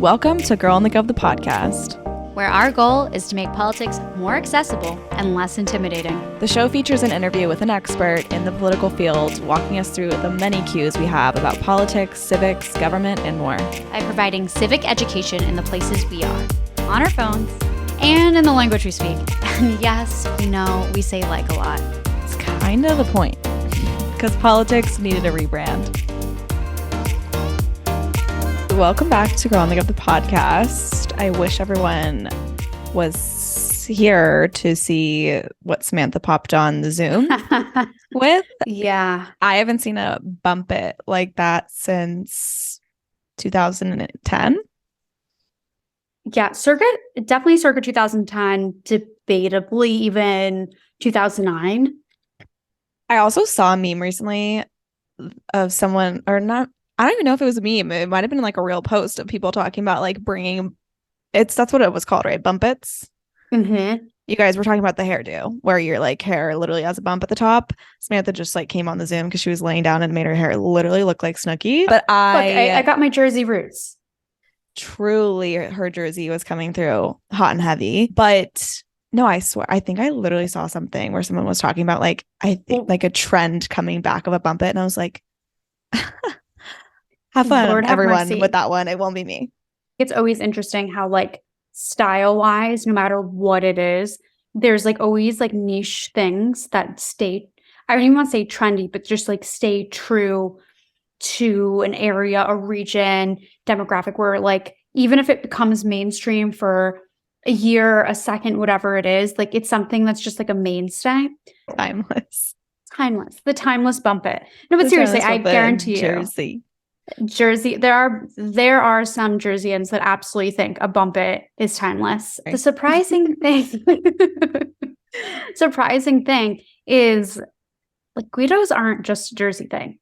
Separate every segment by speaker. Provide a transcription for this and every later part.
Speaker 1: Welcome to Girl in the Gov, the podcast,
Speaker 2: where our goal is to make politics more accessible and less intimidating.
Speaker 1: The show features an interview with an expert in the political field, walking us through the many cues we have about politics, civics, government, and more.
Speaker 2: By providing civic education in the places we are, on our phones, and in the language we speak. And yes, we know we say like a lot.
Speaker 1: It's kind of the point, because politics needed a rebrand. Welcome back to Girl in the Gov, the podcast. I wish everyone was here to see what Samantha popped on the Zoom with.
Speaker 2: Yeah.
Speaker 1: I haven't seen a bump it like that since 2010.
Speaker 2: Yeah, definitely circa 2010, debatably even 2009.
Speaker 1: I also saw a meme recently of someone, or not, I don't even know if it was a meme. It might have been like a real post of people talking about like bringing, that's what it was called, right? Bumpits.
Speaker 2: Mm-hmm.
Speaker 1: You guys were talking about the hairdo, where your like hair literally has a bump at the top. Samantha just like came on the Zoom because she was laying down and made her hair literally look like Snooki. But
Speaker 2: I got my Jersey roots.
Speaker 1: Truly, her Jersey was coming through hot and heavy. But no, I swear, I think I literally saw something where someone was talking about like, I think like a trend coming back of a bump it. And I was like, have fun,
Speaker 2: Lord have
Speaker 1: everyone,
Speaker 2: mercy.
Speaker 1: with that one. It won't be me.
Speaker 2: It's always interesting how like style wise, no matter what it is, there's like always like niche things that stay, I don't even want to say trendy, but just like stay true to an area, a region, demographic, where like even if it becomes mainstream for a year, a second, whatever it is, like it's something that's just like a mainstay.
Speaker 1: Timeless.
Speaker 2: The timeless bump it. No, but seriously, I guarantee you. Jersey, there are some Jerseyans that absolutely think a bump it is timeless. Right. The surprising thing is like Guidos aren't just a Jersey thing.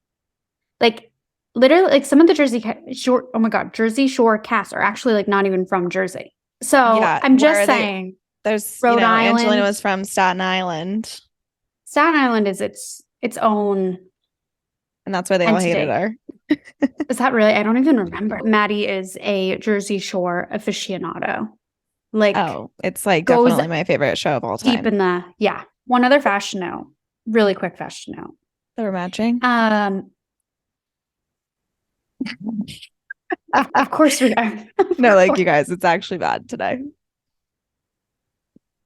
Speaker 2: Like literally, like some of the Jersey Shore casts are actually like not even from Jersey. So yeah, I'm just saying.
Speaker 1: There's
Speaker 2: Rhode Island.
Speaker 1: Angelina was from Staten Island.
Speaker 2: Staten Island is its own.
Speaker 1: And that's why they
Speaker 2: entity.
Speaker 1: all hated her.
Speaker 2: Is that really? I don't even remember. Maddie is a Jersey Shore aficionado. Like,
Speaker 1: oh, it's like definitely my favorite show of all time.
Speaker 2: Deep in the, yeah. One other fashion note, really quick fashion note.
Speaker 1: They were matching.
Speaker 2: Of course we are.
Speaker 1: No, like you guys, it's actually bad today.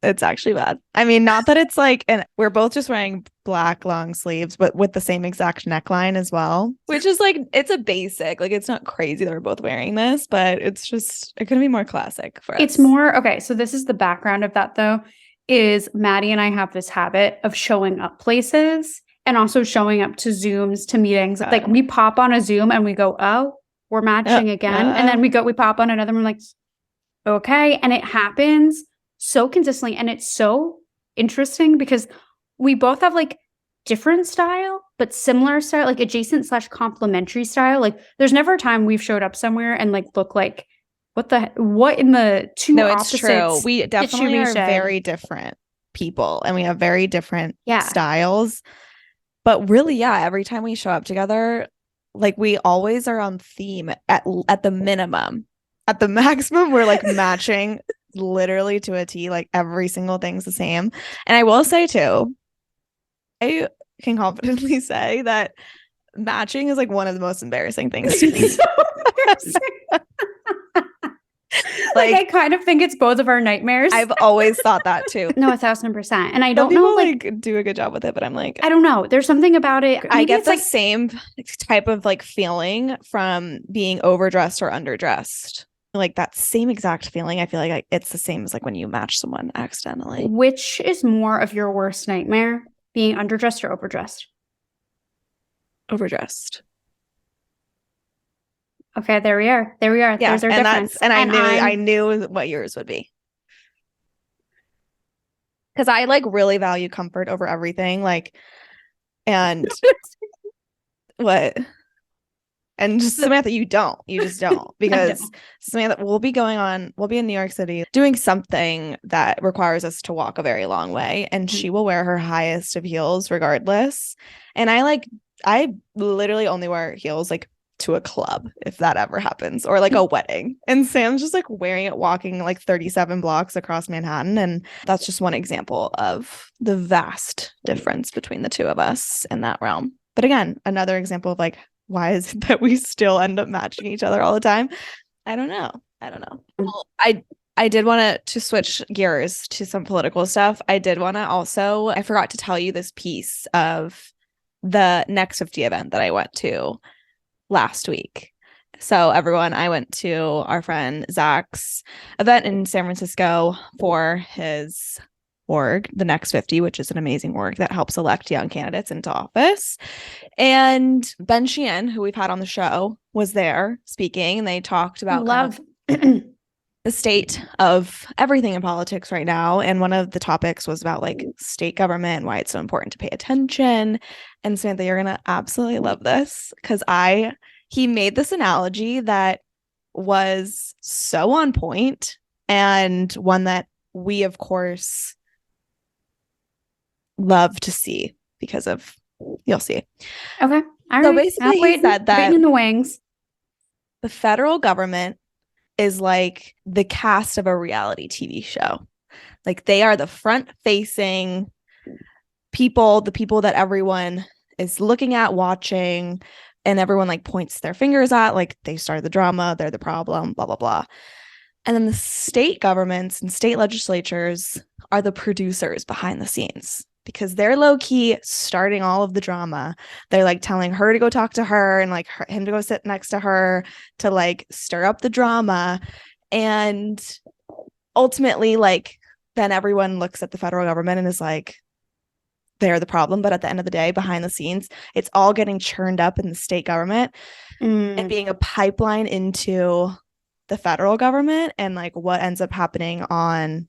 Speaker 1: It's actually bad. I mean, not that it's like, and we're both just wearing black long sleeves, but with the same exact neckline as well, which is like, it's a basic, like it's not crazy that we're both wearing this, but it's just, it could be more classic for us.
Speaker 2: It's more, okay, so this is the background of that though, is Maddie and I have this habit of showing up places and also showing up to Zooms, to meetings. Like we pop on a Zoom and we go, oh, we're matching again. And then we pop on another one, like, okay. And it happens so consistently, and it's so interesting because we both have like different style but similar style, like adjacent / complementary style. Like there's never a time we've showed up somewhere and like look like what in the two opposites.
Speaker 1: No, it's true. We definitely are very different people and we have very different styles, but really, yeah, every time we show up together, like we always are on theme at the minimum. At the maximum, we're like matching literally to a T, like every single thing's the same. And I will say too, I can confidently say that matching is like one of the most embarrassing things to me.
Speaker 2: So embarrassing. Like I kind of think it's both of our nightmares.
Speaker 1: I've always thought that too.
Speaker 2: No, 1,000%. And I don't know,
Speaker 1: like do a good job with it, but I'm like,
Speaker 2: I don't know. There's something about it.
Speaker 1: I get the same type of like feeling from being overdressed or underdressed. Like that same exact feeling. I feel like it's the same as like when you match someone accidentally.
Speaker 2: Which is more of your worst nightmare, being underdressed or overdressed?
Speaker 1: Overdressed.
Speaker 2: Okay, there we are. Yeah, there's our difference.
Speaker 1: And I knew what yours would be. Because I like really value comfort over everything. Like, and what? And just Samantha, you just don't, because Samantha, we'll be in New York City doing something that requires us to walk a very long way, and she will wear her highest of heels regardless. And I literally only wear heels like to a club if that ever happens, or like a wedding. And Sam's just like wearing it, walking like 37 blocks across Manhattan. And that's just one example of the vast difference between the two of us in that realm. But again, another example of like, why is it that we still end up matching each other all the time? I don't know. Well, I did want to switch gears to some political stuff. I did want to also, I forgot to tell you this piece of the Next 50 event that I went to last week. So everyone, I went to our friend Zach's event in San Francisco for his org, the Next 50, which is an amazing org that helps elect young candidates into office. And Ben Sheehan, who we've had on the show, was there speaking, and they talked about the state of everything in politics right now. And one of the topics was about like state government and why it's so important to pay attention. And Samantha, you're going to absolutely love this because he made this analogy that was so on point, and one that we, of course, love to see because of, you'll see.
Speaker 2: Okay.
Speaker 1: So basically he said that
Speaker 2: in the wings.
Speaker 1: The federal government is like the cast of a reality TV show. Like they are the front-facing people, the people that everyone is looking at, watching, and everyone like points their fingers at, like they started the drama, they're the problem, blah, blah, blah. And then the state governments and state legislatures are the producers behind the scenes because they're low-key starting all of the drama. They're like telling her to go talk to her and like him to go sit next to her to like stir up the drama. And ultimately, like, then everyone looks at the federal government and is like, they're the problem. But at the end of the day, behind the scenes, it's all getting churned up in the state government and being a pipeline into the federal government and like what ends up happening on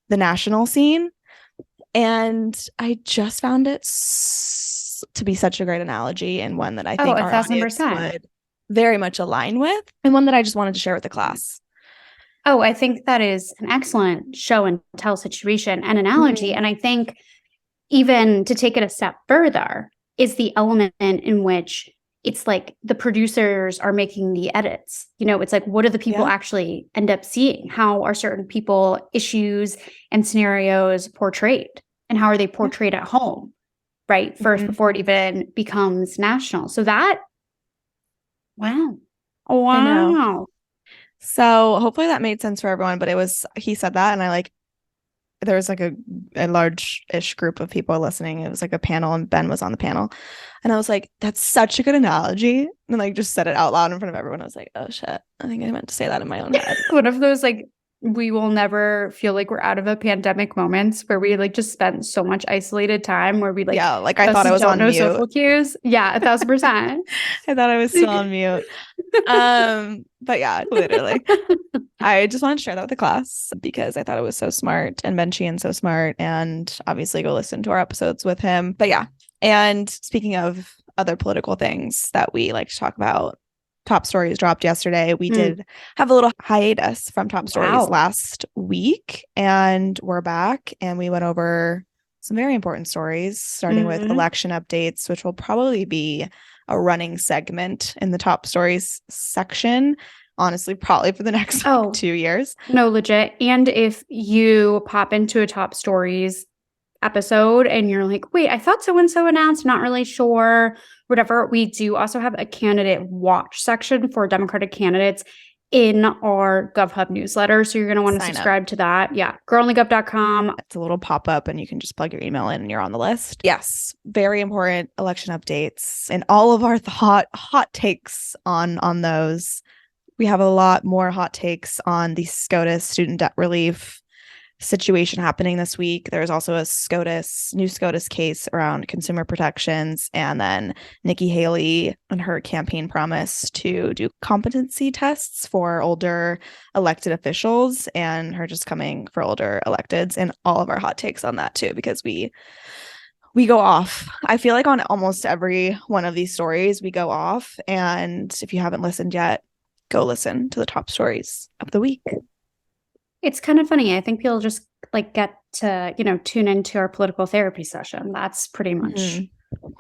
Speaker 1: the national scene. And I just found it to be such a great analogy, and one that I think our audience would very much align with, and one that I just wanted to share with the class.
Speaker 2: Oh, I think that is an excellent show and tell situation and analogy. And I think even to take it a step further is the element in which it's like the producers are making the edits. You know, it's like, what do the people actually end up seeing? How are certain people, issues, and scenarios portrayed? And how are they portrayed at home, right? First, before it even becomes national. So that, wow.
Speaker 1: So hopefully that made sense for everyone. But he said that, and I like, there was like a large-ish group of people listening. It was like a panel, and Ben was on the panel. And I was like, that's such a good analogy. And like just said it out loud in front of everyone. I was like, oh shit, I think I meant to say that in my own head.
Speaker 2: One of those like, we will never feel like we're out of a pandemic moments where we like just spent so much isolated time where we like,
Speaker 1: yeah, like I thought I was on mute.
Speaker 2: Social cues. Yeah, 1,000%.
Speaker 1: I thought I was still on mute. But yeah, literally. I just wanted to share that with the class because I thought it was so smart, and Ben Sheehan's so smart, and obviously go listen to our episodes with him. But yeah, and speaking of other political things that we like to talk about, Top Stories dropped yesterday. We did have a little hiatus from Top Stories last week, and we're back, and we went over some very important stories, starting with election updates, which will probably be a running segment in the Top Stories section. Honestly, probably for the next 2 years.
Speaker 2: No, legit. And if you pop into a Top Stories episode and you're like, wait, I thought so-and-so announced, not really sure, whatever. We do also have a candidate watch section for Democratic candidates in our GovHub newsletter. So you're going to want to subscribe to that. Yeah. girlonlygov.com.
Speaker 1: It's a little pop-up and you can just plug your email in and you're on the list. Yes. Very important election updates and all of our hot takes on those. We have a lot more hot takes on the SCOTUS student debt relief situation happening this week. There's also a new SCOTUS case around consumer protections, and then Nikki Haley and her campaign promise to do competency tests for older elected officials, and her just coming for older electeds, and all of our hot takes on that too, because we go off. I feel like on almost every one of these stories we go off, and if you haven't listened yet, go listen to the top stories of the week.
Speaker 2: It's kind of funny. I think people just like get to, tune into our political therapy session. That's pretty much,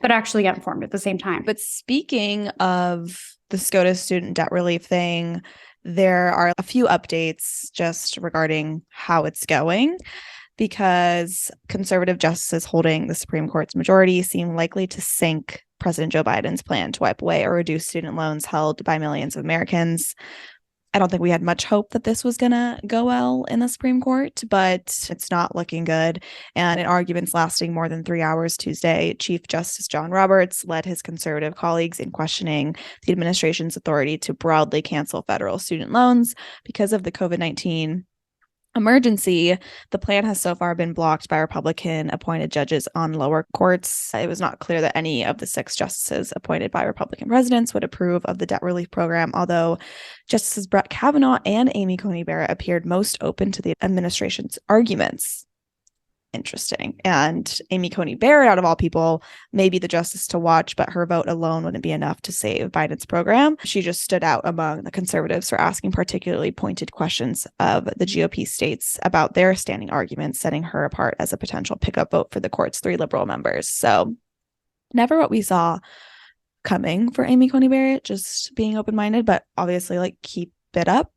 Speaker 2: but actually get informed at the same time.
Speaker 1: But speaking of the SCOTUS student debt relief thing, there are a few updates just regarding how it's going, because conservative justices holding the Supreme Court's majority seem likely to sink President Joe Biden's plan to wipe away or reduce student loans held by millions of Americans. I don't think we had much hope that this was going to go well in the Supreme Court, but it's not looking good. And in arguments lasting more than 3 hours Tuesday, Chief Justice John Roberts led his conservative colleagues in questioning the administration's authority to broadly cancel federal student loans because of the COVID-19 emergency. The plan has so far been blocked by Republican appointed judges on lower courts. It was not clear that any of the 6 justices appointed by Republican presidents would approve of the debt relief program, although Justices Brett Kavanaugh and Amy Coney Barrett appeared most open to the administration's arguments. Interesting. And Amy Coney Barrett, out of all people, may be the justice to watch, but her vote alone wouldn't be enough to save Biden's program. She just stood out among the conservatives for asking particularly pointed questions of the GOP states about their standing arguments, setting her apart as a potential pickup vote for the court's 3 liberal members. So never what we saw coming for Amy Coney Barrett, just being open-minded, but obviously like keep it up.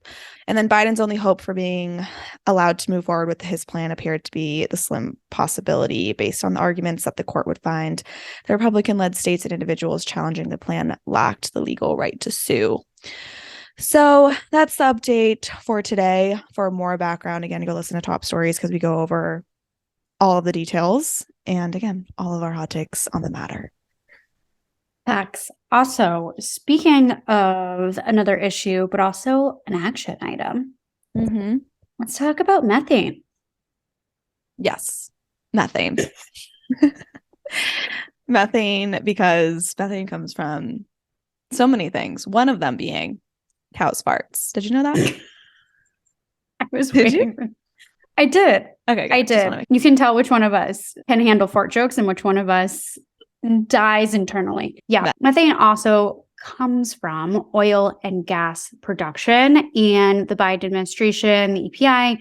Speaker 1: And then Biden's only hope for being allowed to move forward with his plan appeared to be the slim possibility based on the arguments that the court would find the Republican-led states and individuals challenging the plan lacked the legal right to sue. So that's the update for today. For more background, again, go listen to Top Stories because we go over all of the details and, again, all of our hot takes on the matter.
Speaker 2: Facts. Also, speaking of another issue, but also an action item, let's talk about methane.
Speaker 1: Yes, methane. Methane, because methane comes from so many things. One of them being cow's farts. Did you know that?
Speaker 2: I was waiting. I did.
Speaker 1: Okay, good.
Speaker 2: I did. You can tell which one of us can handle fart jokes and which one of us dies internally. Yeah. Methane also comes from oil and gas production, and the Biden administration, the EPA,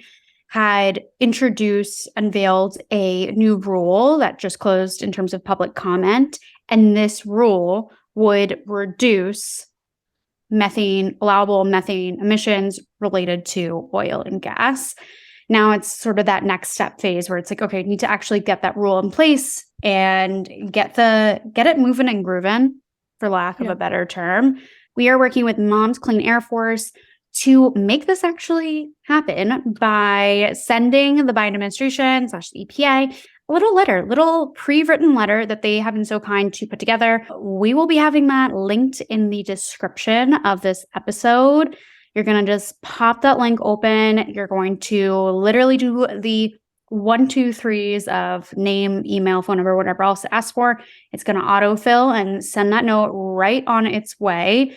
Speaker 2: had unveiled a new rule that just closed in terms of public comment. And this rule would reduce allowable methane emissions related to oil and gas. Now it's sort of that next step phase where it's like, okay, you need to actually get that rule in place and get it moving and grooving, for lack of a better term. We are working with Moms Clean Air Force to make this actually happen by sending the Biden administration / the EPA a little pre-written letter that they have been so kind to put together. We will be having that linked in the description of this episode. You're going to just pop that link open. You're going to literally do the 1, 2, 3s of name, email, phone number, whatever else to ask for. It's going to autofill and send that note right on its way.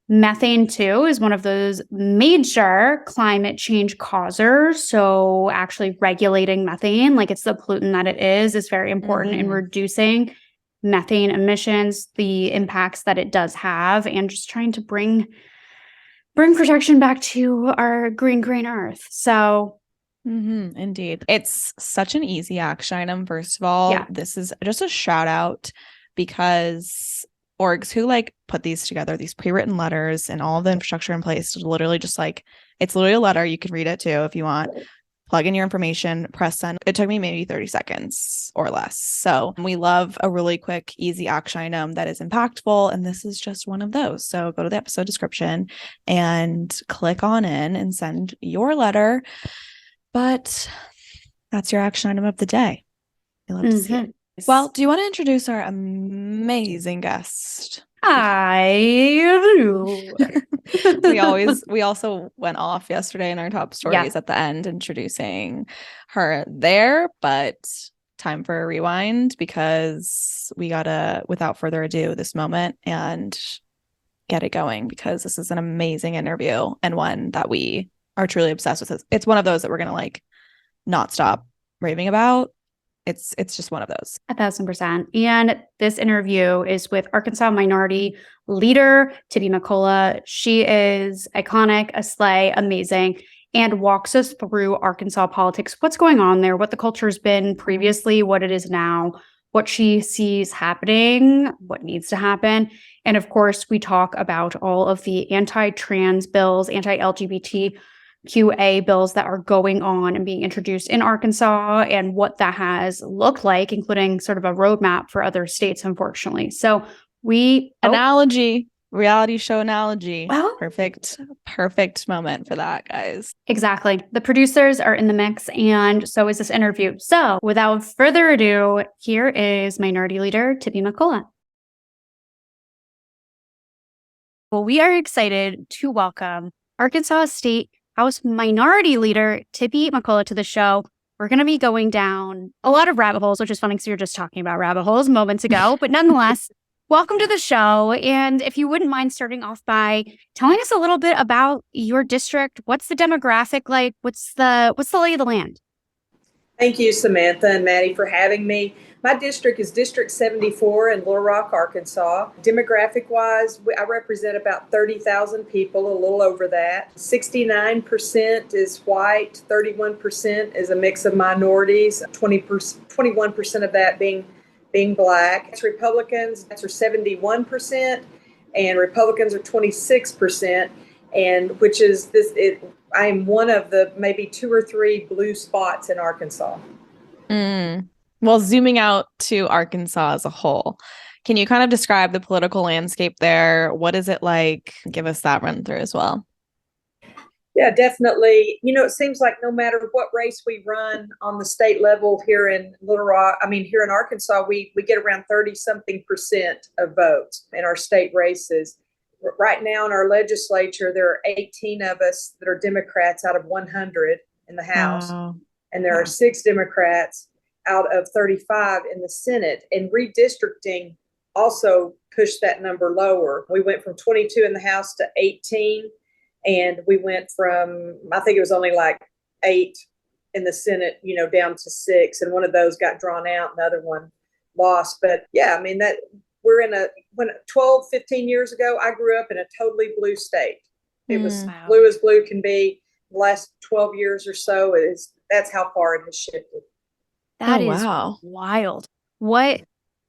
Speaker 2: Methane, too, is one of those major climate change causers. So actually regulating methane, like it's the pollutant that it is very important in reducing methane emissions, the impacts that it does have, and just trying to bring protection back to our green Earth. So
Speaker 1: indeed. It's such an easy action item. First of all, this is just a shout out because orgs who put these together, these pre-written letters and all the infrastructure in place to literally just it's literally a letter. You can read it too if you want. Plug in your information, press send. It took me maybe 30 seconds or less. So we love a really quick, easy action item that is impactful. And this is just one of those. So go to the episode description and click on in and send your letter. But that's your action item of the day. We love to see it. Well, do you want to introduce our amazing guest?
Speaker 2: I do.
Speaker 1: we also went off yesterday in our top stories at the end introducing her there, but time for a rewind because we gotta, without further ado, this moment and get it going because this is an amazing interview and one that we are truly obsessed with. It's one of those that we're gonna not stop raving about. It's just one of those.
Speaker 2: 1,000%. And this interview is with Arkansas minority leader Tippi McCullough. She is iconic, a slay, amazing, and walks us through Arkansas politics, what's going on there, what the culture's been previously, what it is now, what she sees happening, what needs to happen. And of course, we talk about all of the anti-trans bills, anti-LGBTQA bills that are going on and being introduced in Arkansas and what that has looked like, including sort of a roadmap for other states, unfortunately. So
Speaker 1: reality show analogy.
Speaker 2: Well,
Speaker 1: perfect moment for that, guys.
Speaker 2: Exactly. The producers are in the mix, and so is this interview. So without further ado, here is Minority Leader Tippi McCullough. Well, we are excited to welcome Arkansas State House Minority Leader Tippi McCullough to the show. We're going to be going down a lot of rabbit holes, which is funny because we were just talking about rabbit holes moments ago. But nonetheless, welcome to the show. And if you wouldn't mind starting off by telling us a little bit about your district, what's the demographic like? What's the lay of the land?
Speaker 3: Thank you, Samantha and Maddie, for having me. My district is District 74 in Little Rock, Arkansas. Demographic-wise, I represent about 30,000 people, a little over that. 69% is white, 31% is a mix of minorities, 21% of that being Black. It's Republicans, that's 71%, and Republicans are 26%, and which is this. I am one of the maybe 2 or 3 blue spots in Arkansas.
Speaker 1: Well, zooming out to Arkansas as a whole, can you kind of describe the political landscape there? What is it like? Give us that run through as well.
Speaker 3: Yeah, definitely. It seems like no matter what race we run on the state level here in here in Arkansas, we get around 30-something% of votes in our state races. Right now in our legislature, there are 18 of us that are Democrats out of 100 in the House.
Speaker 1: Wow.
Speaker 3: And there are 6 Democrats out of 35 in the Senate. And redistricting also pushed that number lower. We went from 22 in the House to 18. And we went from, I think it was only like 8 in the Senate, down to 6. And one of those got drawn out and the other one lost. But yeah, that we're when 12, 15 years ago, I grew up in a totally blue state. It was blue as blue can be. The last 12 years or so, that's how far it has shifted.
Speaker 2: That is wild.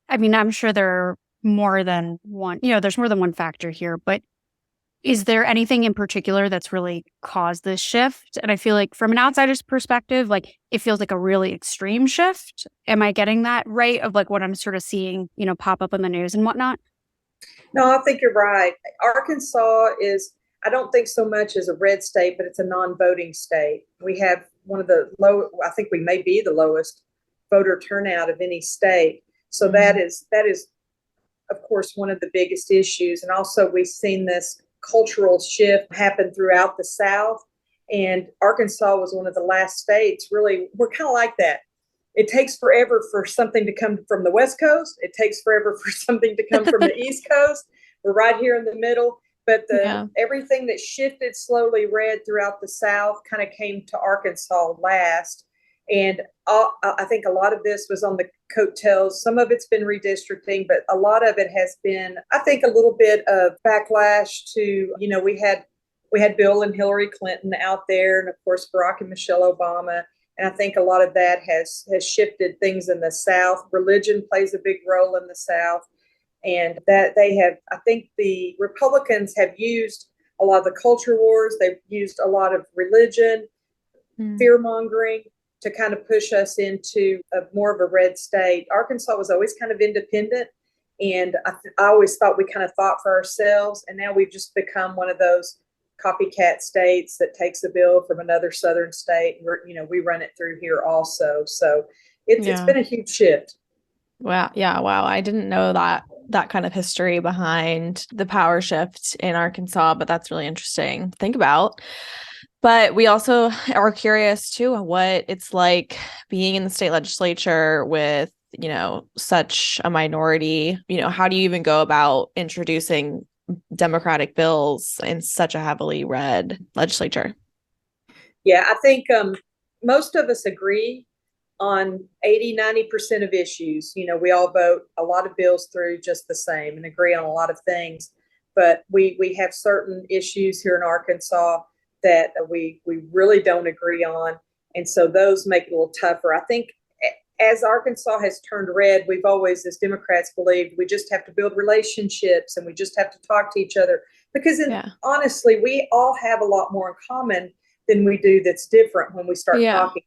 Speaker 2: I'm sure there are more than one, there's more than one factor here, but is there anything in particular that's really caused this shift? And I feel like from an outsider's perspective, it feels like a really extreme shift. Am I getting that right of what I'm sort of seeing, pop up in the news and whatnot?
Speaker 3: No, I think you're right. Arkansas is, I don't think so much as a red state, but it's a non-voting state. We have one of the I think we may be the lowest voter turnout of any state. So that is, of course, one of the biggest issues. And also we've seen this cultural shift happen throughout the South, and Arkansas was one of the last states. Really, we're kind of like that. It takes forever for something to come from the West Coast. It takes forever for something to come from the East Coast. We're right here in the middle. But everything that shifted slowly red throughout the South kind of came to Arkansas last. And I think a lot of this was on the coattails. Some of it's been redistricting, but a lot of it has been, I think, a little bit of backlash to, we had Bill and Hillary Clinton out there, and of course Barack and Michelle Obama. And I think a lot of that has shifted things in the South. Religion plays a big role in the South. And that I think the Republicans have used a lot of the culture wars. They've used a lot of religion, fear mongering, to kind of push us into more of a red state. Arkansas was always kind of independent, and I always thought we kind of thought for ourselves, and now we've just become one of those copycat states that takes a bill from another southern state, and we run it through here also. So it's been a huge shift.
Speaker 1: Wow. Yeah. Wow. I didn't know that kind of history behind the power shift in Arkansas, but that's really interesting to think about. But we also are curious too what it's like being in the state legislature with, such a minority. How do you even go about introducing Democratic bills in such a heavily red legislature?
Speaker 3: Yeah, I think most of us agree on 80-90% of issues. We all vote a lot of bills through just the same and agree on a lot of things. But we have certain issues here in Arkansas that we really don't agree on. And so those make it a little tougher. I think as Arkansas has turned red, we've always, as Democrats, believed we just have to build relationships and we just have to talk to each other. Because honestly, we all have a lot more in common than we do that's different when we start talking.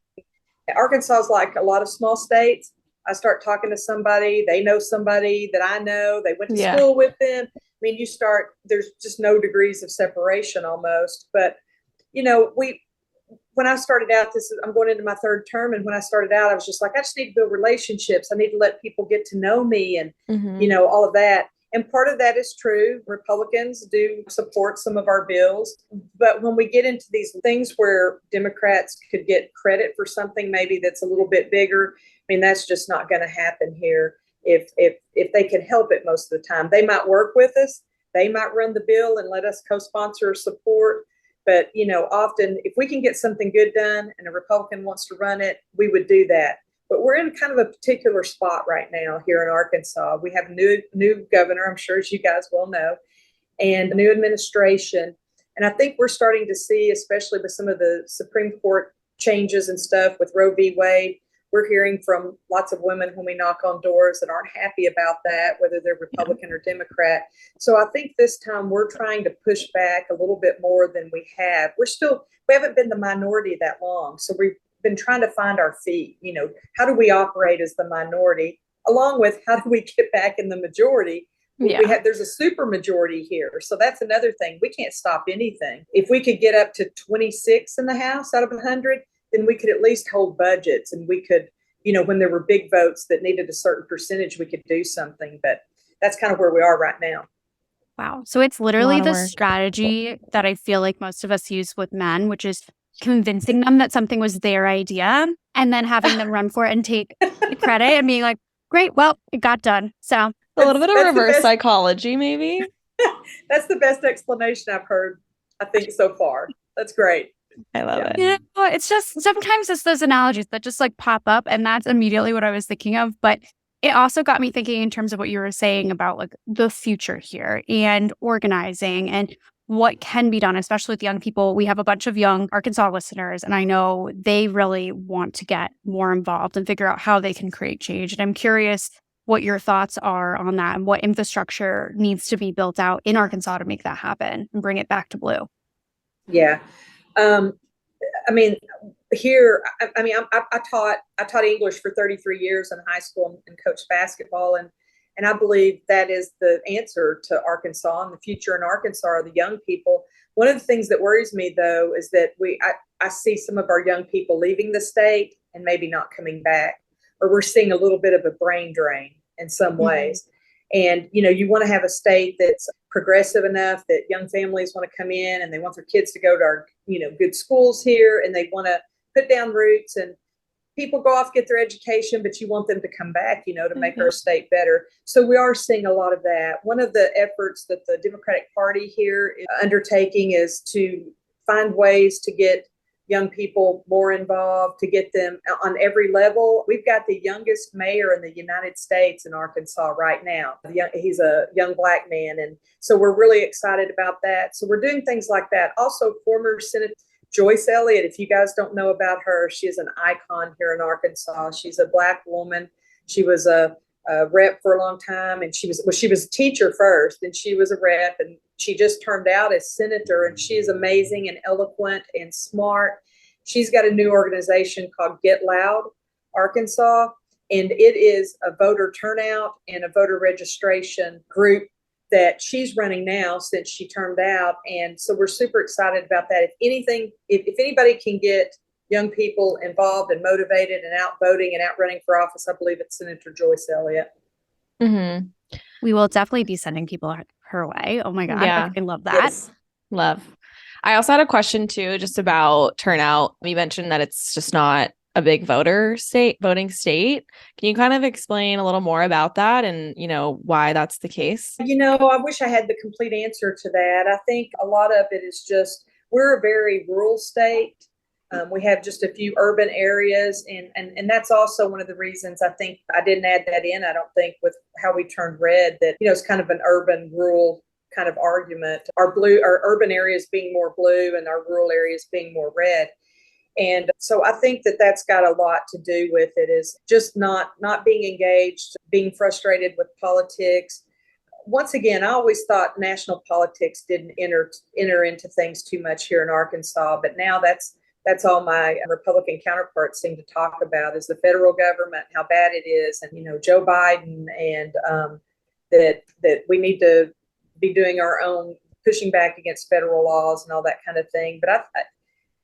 Speaker 3: Arkansas is like a lot of small states. I start talking to somebody, they know somebody that I know, they went to school with them. I mean, there's just no degrees of separation almost. But, when I started out, I'm going into my third term. And when I started out, I was just like, I just need to build relationships. I need to let people get to know me and, all of that. And part of that is true. Republicans do support some of our bills. But when we get into these things where Democrats could get credit for something maybe that's a little bit bigger, I mean, that's just not going to happen here. If they can help it most of the time, they might work with us. They might run the bill and let us co-sponsor or support. But, often if we can get something good done and a Republican wants to run it, we would do that. But we're in kind of a particular spot right now here in Arkansas. We have a new governor, I'm sure, as you guys well know, and a new administration. And I think we're starting to see, especially with some of the Supreme Court changes and stuff with Roe v. Wade, we're hearing from lots of women when we knock on doors that aren't happy about that, whether they're Republican or Democrat. So I think this time we're trying to push back a little bit more than we have. We haven't been the minority that long. So we've been trying to find our feet. How do we operate as the minority, along with how do we get back in the majority? There's a super majority here. So that's another thing. We can't stop anything. If we could get up to 26 in the House out of 100, then we could at least hold budgets, and we could, when there were big votes that needed a certain percentage, we could do something. But that's kind of where we are right now.
Speaker 2: Wow. So it's literally the strategy that I feel like most of us use with men, which is convincing them that something was their idea and then having them run for it and take the credit and being like, great, well, it got done. So
Speaker 1: a little bit of reverse psychology, maybe.
Speaker 3: That's the best explanation I've heard, I think, so far. That's great.
Speaker 1: I love it.
Speaker 2: It's just sometimes it's those analogies that just like pop up, and that's immediately what I was thinking of. But it also got me thinking in terms of what you were saying about like the future here and organizing and what can be done, especially with young people. We have a bunch of young Arkansas listeners, and I know they really want to get more involved and figure out how they can create change. And I'm curious what your thoughts are on that and what infrastructure needs to be built out in Arkansas to make that happen and bring it back to blue.
Speaker 3: Yeah. I mean, here, I taught English for 33 years in high school and coached basketball. And I believe that is the answer to Arkansas, and the future in Arkansas are the young people. One of the things that worries me, though, is that I see some of our young people leaving the state and maybe not coming back, or we're seeing a little bit of a brain drain in some ways. And, you want to have a state that's progressive enough that young families want to come in and they want their kids to go to our, good schools here, and they want to put down roots, and people go off, get their education, but you want them to come back, to make our state better. So we are seeing a lot of that. One of the efforts that the Democratic Party here is undertaking is to find ways to get young people more involved, to get them on every level. We've got the youngest mayor in the United States in Arkansas right now. He's a young Black man. And so we're really excited about that. So we're doing things like that. Also, former Senator Joyce Elliott, if you guys don't know about her, she is an icon here in Arkansas. She's a Black woman. She was a rep for a long time, and she was a teacher first, and she was a rep, and she just turned out as senator, and she is amazing and eloquent and smart. She's got a new organization called Get Loud Arkansas, and it is a voter turnout and a voter registration group that she's running now since she turned out. And so we're super excited about that. If anybody can get young people involved and motivated and out voting and out running for office, I believe it's Senator Joyce Elliott.
Speaker 2: Mm-hmm. We will definitely be sending people her way. Oh my God.
Speaker 1: Yeah.
Speaker 2: I love that.
Speaker 1: Yes. Love. I also had a question too, just about turnout. You mentioned that it's just not a big voting state. Can you kind of explain a little more about that and, why that's the case?
Speaker 3: I wish I had the complete answer to that. I think a lot of it is just, we're a very rural state. We have just a few urban areas, and that's also one of the reasons I think I didn't add that in. I don't think with how we turned red that, it's kind of an urban rural kind of argument. Our urban areas being more blue and our rural areas being more red. And so I think that that's got a lot to do with it, is just not being engaged, being frustrated with politics. Once again, I always thought national politics didn't enter into things too much here in Arkansas, but now that's all my Republican counterparts seem to talk about, is the federal government, how bad it is, and Joe Biden, and that we need to be doing our own pushing back against federal laws and all that kind of thing. But I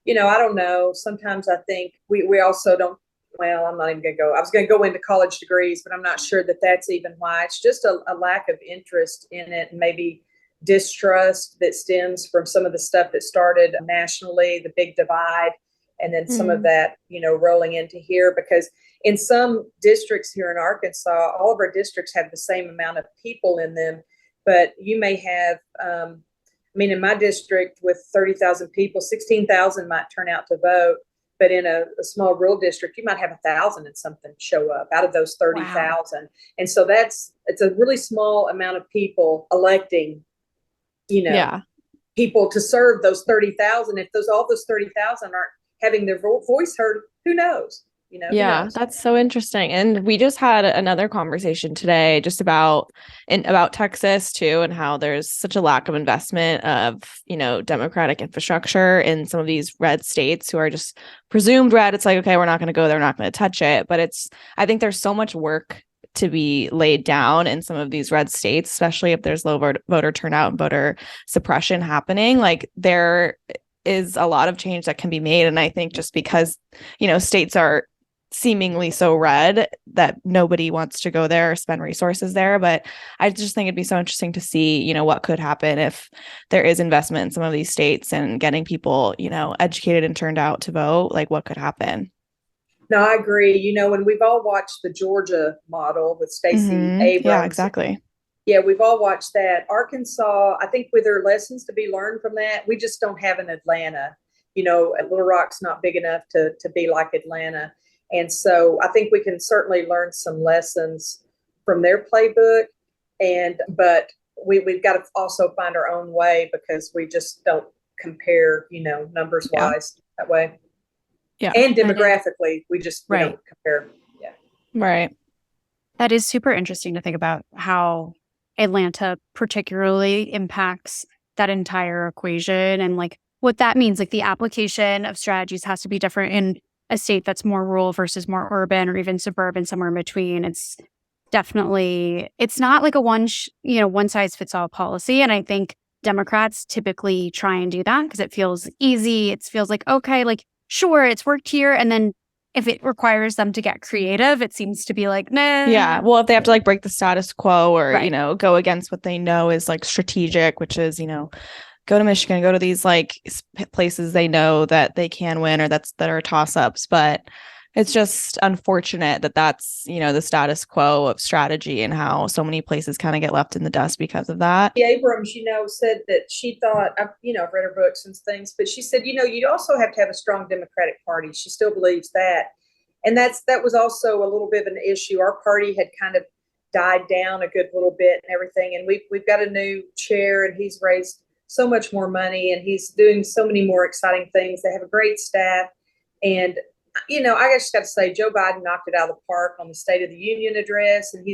Speaker 3: don't know. Sometimes I think we also don't. Well, I'm not even going to go. I was going to go into college degrees, but I'm not sure that that's even why. It's just a lack of interest in it, and maybe distrust that stems from some of the stuff that started nationally, the big divide, and then some of that, rolling into here. Because in some districts here in Arkansas, all of our districts have the same amount of people in them, but you may have, in my district with 30,000 people, 16,000 might turn out to vote. But in a small rural district, you might have 1,000 and something show up out of those 30,000. Wow. And so it's a really small amount of people electing, people to serve those 30,000. If all those 30,000 aren't having their voice heard, who knows?
Speaker 4: Yeah, that's so interesting. And we just had another conversation today just about Texas too, and how there's such a lack of investment of, democratic infrastructure in some of these red states who are just presumed red. It's like, okay, we're not going to go there, we're not going to touch it. But I think there's so much work to be laid down in some of these red states, especially if there's low voter turnout and voter suppression happening. Like, there is a lot of change that can be made. And I think just because, states are seemingly so red that nobody wants to go there or spend resources there. But I just think it'd be so interesting to see, what could happen if there is investment in some of these states and getting people, educated and turned out to vote. Like, what could happen?
Speaker 3: No, I agree. When we've all watched the Georgia model with Stacey Abrams.
Speaker 4: Yeah, exactly.
Speaker 3: Yeah, we've all watched that. Arkansas, I think there are lessons to be learned from that. We just don't have an Atlanta. Little Rock's not big enough to be like Atlanta. And so I think we can certainly learn some lessons from their playbook. But we've got to also find our own way, because we just don't compare, numbers wise that way. Yeah. And demographically, we don't compare. Yeah.
Speaker 4: Right.
Speaker 2: That is super interesting to think about how Atlanta particularly impacts that entire equation, and like what that means. Like, the application of strategies has to be different in a state that's more rural versus more urban, or even suburban, somewhere in between. It's definitely, it's not like a one size fits all policy. And I think Democrats typically try and do that because it feels easy. It feels like, okay, like, sure, it's worked here. And then if it requires them to get creative, it seems to be like, nah.
Speaker 4: Yeah. Well, if they have to break the status quo, or, go against what they know is strategic, which is, go to Michigan, go to these places they know that they can win, or that are toss-ups. But it's just unfortunate that that's, the status quo of strategy, and how so many places kind of get left in the dust because of that.
Speaker 3: Abrams, said that she thought, I've read her books and things, but she said, you also have to have a strong Democratic Party. She still believes that. And that was also a little bit of an issue. Our party had kind of died down a good little bit and everything. And we've got a new chair, and he's raised so much more money, and he's doing so many more exciting things. They have a great staff. And, I just got to say, Joe Biden knocked it out of the park on the State of the Union address. And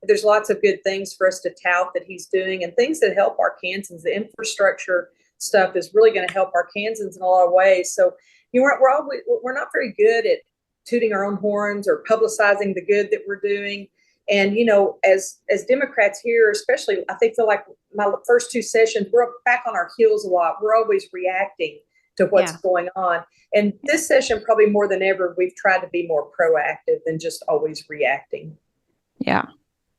Speaker 3: there's lots of good things for us to tout that he's doing, and things that help Arkansans. The infrastructure stuff is really going to help Arkansans in a lot of ways. So, we're not very good at tooting our own horns or publicizing the good that we're doing. And, as Democrats here, especially, I think like my first two sessions, we're back on our heels a lot. We're always reacting to what's going on. And this session, probably more than ever, we've tried to be more proactive than just always reacting.
Speaker 4: Yeah,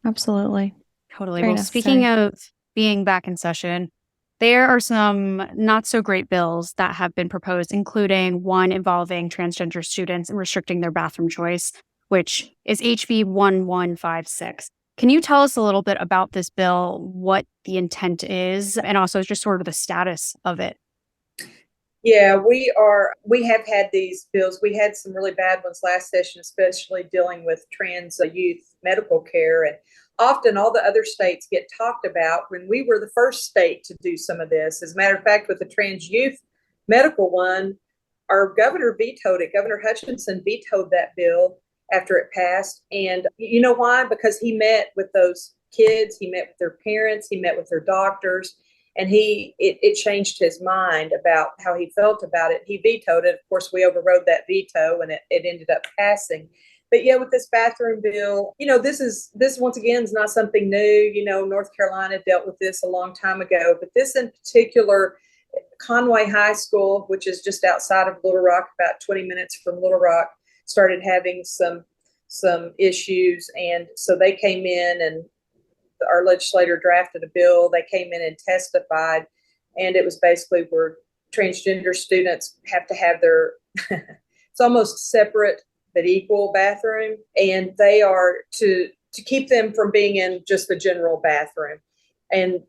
Speaker 4: absolutely.
Speaker 2: Totally. Well, speaking of being back in session, there are some not so great bills that have been proposed, including one involving transgender students and restricting their bathroom choice, which is HB 1156. Can you tell us a little bit about this bill, what the intent is, and also just sort of the status of it?
Speaker 3: Yeah, we have had these bills. We had some really bad ones last session, especially dealing with trans youth medical care. And often all the other states get talked about when we were the first state to do some of this. As a matter of fact, with the trans youth medical one, our governor vetoed it. Governor Hutchinson vetoed that bill after it passed. And you know why? Because he met with those kids, he met with their parents, he met with their doctors, and it changed his mind about how he felt about it. He vetoed it. Of course, we overrode that veto, and it ended up passing. But yeah, with this bathroom bill, this once again is not something new. North Carolina dealt with this a long time ago, but this in particular, Conway High School, which is just outside of Little Rock, about 20 minutes from Little Rock, started having some issues. And so they came in, and our legislator drafted a bill. They came in and testified, and it was basically where transgender students have to have their, it's almost separate but equal bathroom. And they are to keep them from being in just the general bathroom. And,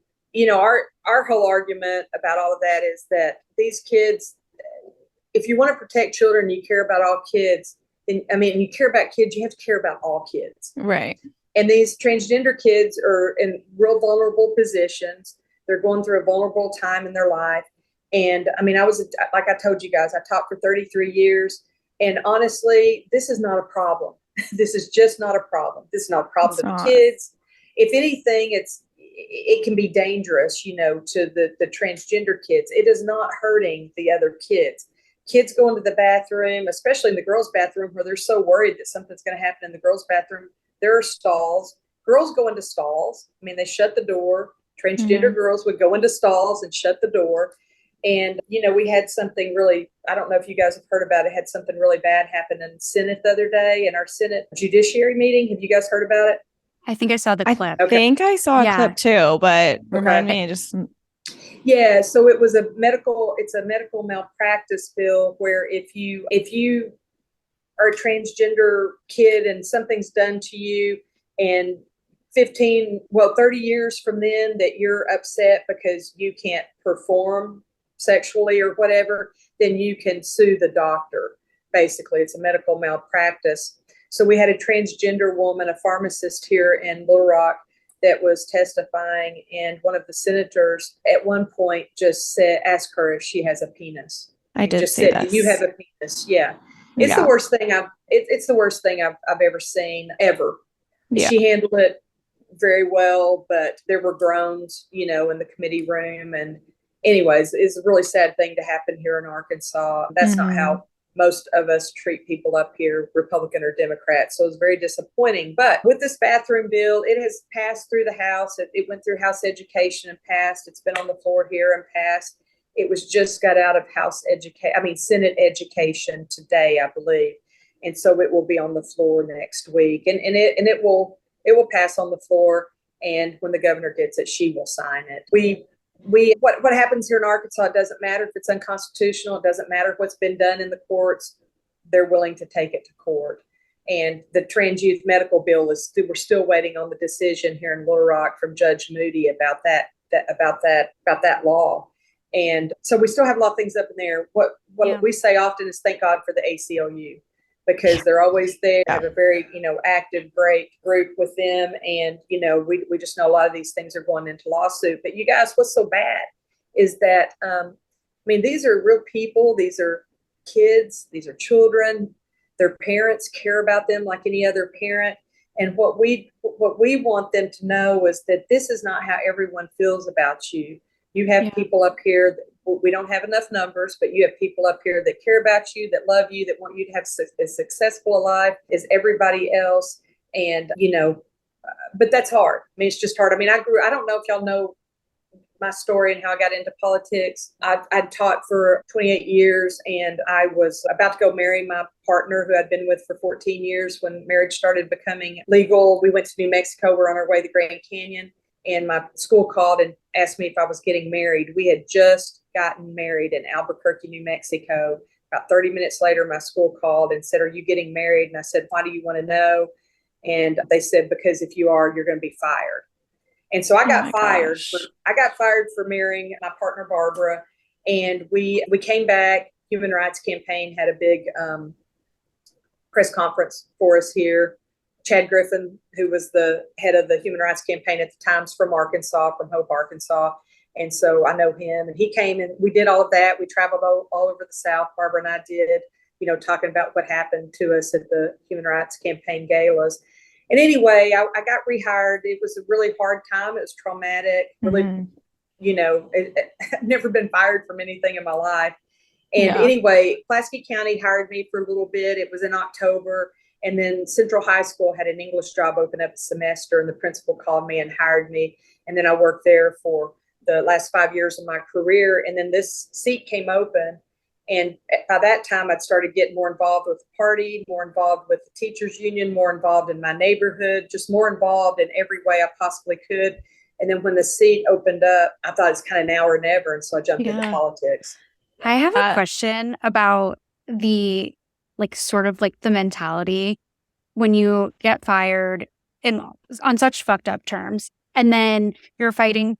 Speaker 3: our whole argument about all of that is that these kids, if you want to protect children, you care about all kids. You care about kids, you have to care about all kids.
Speaker 4: Right.
Speaker 3: And these transgender kids are in real vulnerable positions. They're going through a vulnerable time in their life. And like I told you guys, I taught for 33 years. And honestly, this is not a problem. This is just not a problem. This is not a problem to the kids. If anything, it can be dangerous, to the transgender kids. It is not hurting the other kids. Kids go into the bathroom, especially in the girls' bathroom, where they're so worried that something's going to happen in the girls' bathroom. There are stalls. Girls go into stalls. They shut the door. Transgender girls would go into stalls and shut the door. And, we had something really, I don't know if you guys have heard about it, had something really bad happen in the Senate the other day in our Senate Judiciary meeting. Have you guys heard about it?
Speaker 2: I think I saw the clip.
Speaker 4: I think I saw a clip too, but remind me just.
Speaker 3: Yeah, so it's a medical malpractice bill where if you are a transgender kid and something's done to you, and 30 years from then that you're upset because you can't perform sexually or whatever, then you can sue the doctor. Basically, it's a medical malpractice. So we had a transgender woman, a pharmacist here in Little Rock, that was testifying, and one of the senators at one point just asked her if she has a penis.
Speaker 4: I did
Speaker 3: just
Speaker 4: see
Speaker 3: said,
Speaker 4: this.
Speaker 3: "Do you have a penis?" Yeah, it's the worst thing it's the worst thing I've ever seen ever. Yeah. She handled it very well, but there were groans, in the committee room. And anyways, it's a really sad thing to happen here in Arkansas. That's not how most of us treat people up here, Republican or Democrat. So it's very disappointing. But with this bathroom bill, it has passed through the House. It went through House Education and passed. It's been on the floor here and passed. It was just got out of Senate Education today, I believe. And so it will be on the floor next week. And it will pass on the floor. And when the governor gets it, she will sign it. What happens here in Arkansas, it doesn't matter if it's unconstitutional. It doesn't matter what's been done in the courts. They're willing to take it to court. And the trans youth medical bill we're still waiting on the decision here in Little Rock from Judge Moody about that law. And so we still have a lot of things up in there. What we say often is thank God for the ACLU, because they're always there. Have a very, active, great group with them. And, we just know a lot of these things are going into lawsuit. But you guys, what's so bad is that, these are real people. These are kids. These are children. Their parents care about them like any other parent. And what we want them to know is that this is not how everyone feels about you. You have people up here we don't have enough numbers, but you have people up here that care about you, that love you, that want you to have as successful a life as everybody else. And, but that's hard. It's just hard. I don't know if y'all know my story and how I got into politics. I'd taught for 28 years, and I was about to go marry my partner who I'd been with for 14 years when marriage started becoming legal. We went to New Mexico. We're on our way to the Grand Canyon, and my school called and asked me if I was getting married. We had just gotten married in Albuquerque, New Mexico. About 30 minutes later, my school called and said, "Are you getting married?" And I said, "Why do you want to know?" And they said, "Because if you are, you're going to be fired." And so I got fired. I got fired for marrying my partner, Barbara. And we came back. Human Rights Campaign had a big press conference for us here. Chad Griffin, who was the head of the Human Rights Campaign at the time, from Arkansas, from Hope, Arkansas. And so I know him, and he came and we did all of that. We traveled all over the South. Barbara and I did, talking about what happened to us at the Human Rights Campaign galas. And anyway, I got rehired. It was a really hard time. It was traumatic. Really, I've never been fired from anything in my life. And anyway, Pulaski County hired me for a little bit. It was in October. And then Central High School had an English job open up a semester, and the principal called me and hired me. And then I worked there for the last 5 years of my career. And then this seat came open. And by that time, I'd started getting more involved with the party, more involved with the teachers union, more involved in my neighborhood, just more involved in every way I possibly could. And then when the seat opened up, I thought it's kind of now or never. And so I jumped into politics.
Speaker 2: I have a question about the the mentality when you get fired on such fucked up terms, and then you're fighting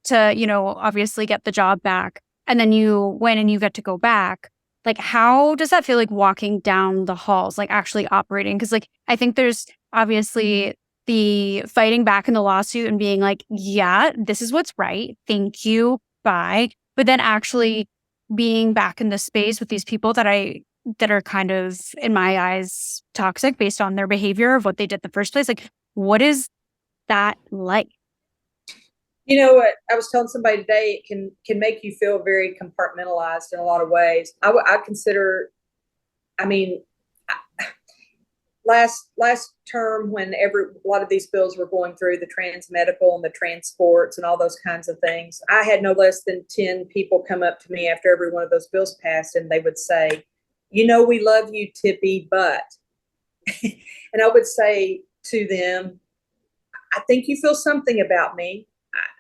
Speaker 2: to, obviously get the job back. And then you win and you get to go back. How does that feel like walking down the halls, actually operating? Because I think there's obviously the fighting back in the lawsuit and being yeah, this is what's right. Thank you. Bye. But then actually being back in the space with these people that are kind of, in my eyes, toxic based on their behavior of what they did in the first place. What is that like?
Speaker 3: I was telling somebody today, it can make you feel very compartmentalized in a lot of ways. I consider, last term when a lot of these bills were going through, the trans medical and the transports and all those kinds of things, I had no less than 10 people come up to me after every one of those bills passed, and they would say, we love you, Tippi, but, and I would say to them, I think you feel something about me.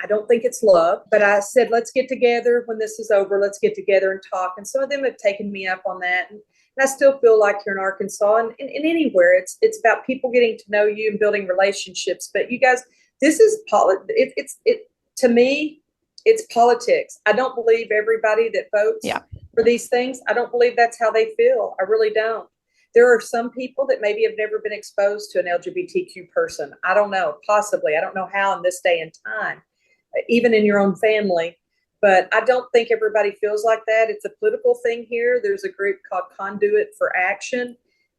Speaker 3: I don't think it's love, but I said, let's get together when this is over. Let's get together and talk. And some of them have taken me up on that. And I still feel like here in Arkansas and anywhere, it's about people getting to know you and building relationships. But you guys, this is to me, it's politics. I don't believe everybody that votes for these things. I don't believe that's how they feel. I really don't. There are some people that maybe have never been exposed to an LGBTQ person. I don't know, possibly. I don't know how in this day and time, even in your own family. But I don't think everybody feels like that. It's a political thing here. There's a group called Conduit for Action.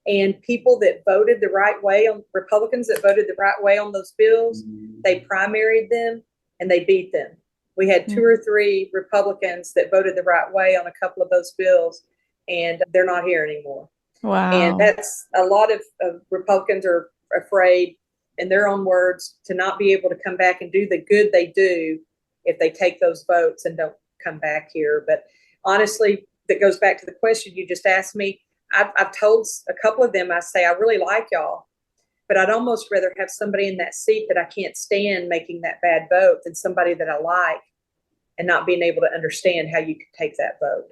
Speaker 3: And people that voted the right way, Republicans that voted the right way on those bills, they primaried them and they beat them. We had 2 or 3 Republicans that voted the right way on a couple of those bills, and they're not here anymore.
Speaker 4: Wow.
Speaker 3: And that's a lot of Republicans are afraid, in their own words, to not be able to come back and do the good they do if they take those votes and don't come back here. But honestly, that goes back to the question you just asked me. I've told a couple of them, I say, I really like y'all, but I'd almost rather have somebody in that seat that I can't stand making that bad vote than somebody that I like and not being able to understand how you could take that vote.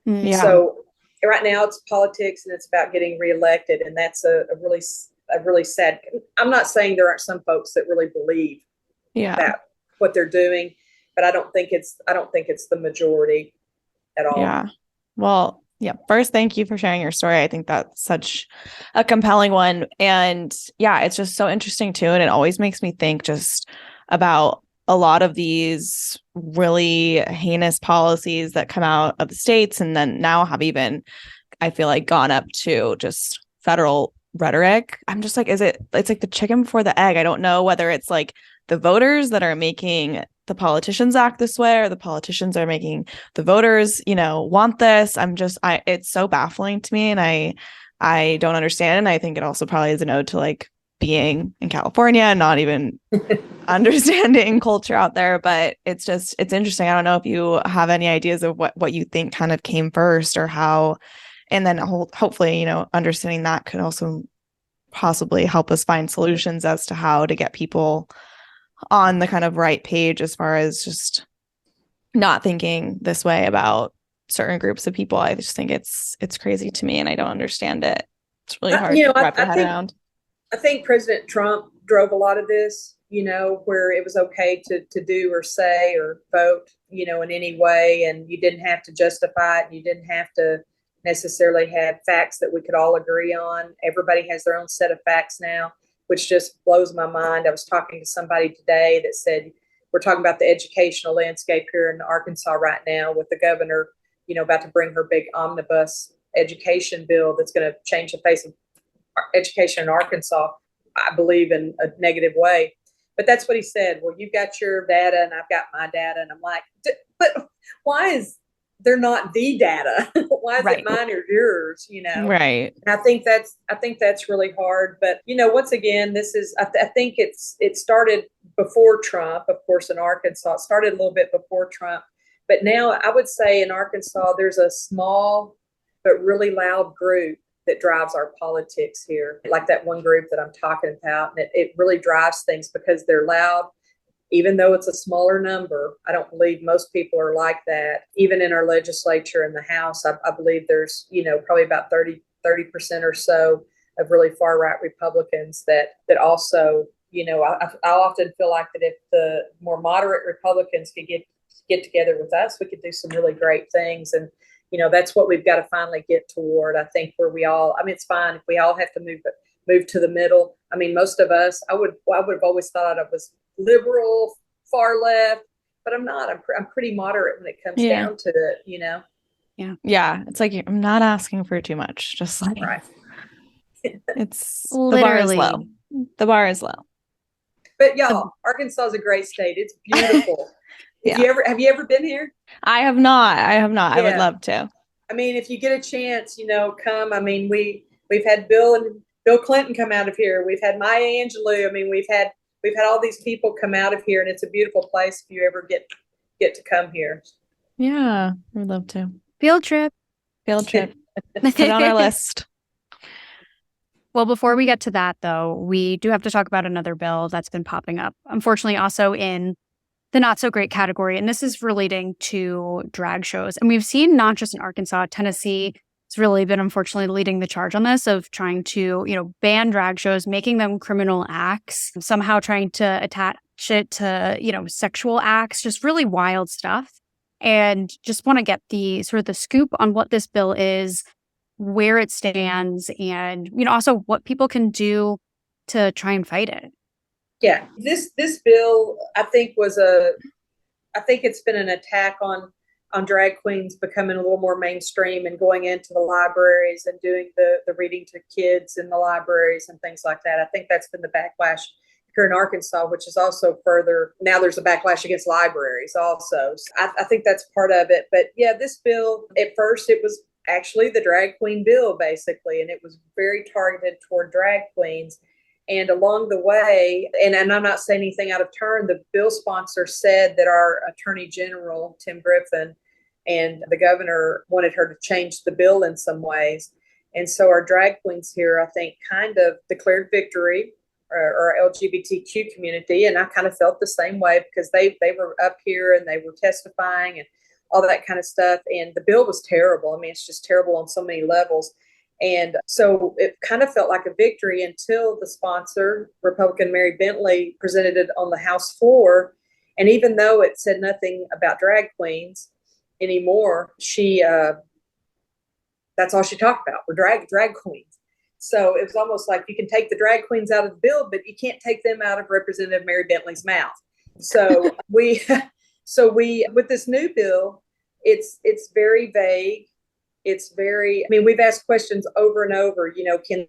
Speaker 4: Yeah.
Speaker 3: So right now it's politics and it's about getting reelected. And that's a really sad. I'm not saying there aren't some folks that really believe that what they're doing, but I don't think it's the majority at all.
Speaker 4: Yeah. Well, first, thank you for sharing your story. I think that's such a compelling one. And it's just so interesting too. And it always makes me think just about a lot of these really heinous policies that come out of the states and then now have even, I feel like, gone up to just federal rhetoric. I'm just like, it's like the chicken before the egg. I don't know whether it's like the voters that are making the politicians act this way or the politicians are making the voters, want this. It's so baffling to me, and I don't understand. And I think it also probably is an ode to like being in California and not even understanding culture out there. But it's interesting. I don't know if you have any ideas of what you think kind of came first or how, and then hopefully, understanding that could also possibly help us find solutions as to how to get people on the kind of right page as far as just not thinking this way about certain groups of people. I just think it's crazy to me and I don't understand it. It's really hard to wrap your head around.
Speaker 3: I think President Trump drove a lot of this, where it was okay to do or say or vote, in any way. And you didn't have to justify it. And you didn't have to necessarily have facts that we could all agree on. Everybody has their own set of facts now, which just blows my mind. I was talking to somebody today that said, we're talking about the educational landscape here in Arkansas right now with the governor, about to bring her big omnibus education bill that's going to change the face of education in Arkansas, I believe, in a negative way. But that's what he said. Well, you've got your data and I've got my data. And I'm like, but why is there not the data? Why is it mine or yours?
Speaker 4: Right.
Speaker 3: And I think that's really hard. But once again, this is I think it started before Trump, of course, in Arkansas. It started a little bit before Trump, but now I would say in Arkansas there's a small but really loud group that drives our politics here, like that one group that I'm talking about. And it really drives things because they're loud. Even though it's a smaller number, I don't believe most people are like that. Even in our legislature in the House, I believe there's, probably about 30% or so of really far right Republicans that also, I often feel like that if the more moderate Republicans could get together with us, we could do some really great things. And, that's what we've got to finally get toward. I think where it's fine if we all have to move to the middle. I mean, most of us, I would have always thought I was liberal, far left, but I'm not. I'm pretty moderate when it comes down to it,
Speaker 4: Yeah. It's like, I'm not asking for too much. Just like,
Speaker 3: right.
Speaker 4: It's
Speaker 2: literally
Speaker 4: the bar is low. The bar is low.
Speaker 3: But y'all, Arkansas is a great state. It's beautiful. Have you ever been here?
Speaker 4: I have not. Yeah. I would love to.
Speaker 3: I mean, if you get a chance, come. I mean, we've had Bill Clinton come out of here. We've had Maya Angelou. I mean, we've had all these people come out of here, and it's a beautiful place if you ever get to come here.
Speaker 4: Yeah, we'd love to.
Speaker 2: Field trip.
Speaker 4: Put it on our list.
Speaker 2: Well, before we get to that, though, we do have to talk about another bill that's been popping up, unfortunately, also in the not so great category. And this is relating to drag shows. And we've seen not just in Arkansas, Tennessee has really been unfortunately leading the charge on this of trying to, ban drag shows, making them criminal acts, somehow trying to attach it to, sexual acts, just really wild stuff. And just want to get the scoop on what this bill is, where it stands, and, also what people can do to try and fight it.
Speaker 3: Yeah, this bill, I think it's been an attack on drag queens becoming a little more mainstream and going into the libraries and doing the reading to kids in the libraries and things like that. I think that's been the backlash here in Arkansas, which is also further. Now there's a backlash against libraries also. So I think that's part of it. But yeah, this bill, at first it was actually the drag queen bill, basically, and it was very targeted toward drag queens. And along the way, and I'm not saying anything out of turn, the bill sponsor said that our Attorney General, Tim Griffin, and the governor wanted her to change the bill in some ways. And so our drag queens here, I think, kind of declared victory, or LGBTQ community. And I kind of felt the same way because they were up here and they were testifying and all that kind of stuff. And the bill was terrible. I mean, it's just terrible on so many levels. And so it kind of felt like a victory until the sponsor, Republican Mary Bentley, presented it on the House floor. And even though it said nothing about drag queens anymore, that's all she talked about were drag queens. So it was almost like you can take the drag queens out of the bill, but you can't take them out of Representative Mary Bentley's mouth. So with this new bill, it's very vague. It's very, I mean, we've asked questions over and over, can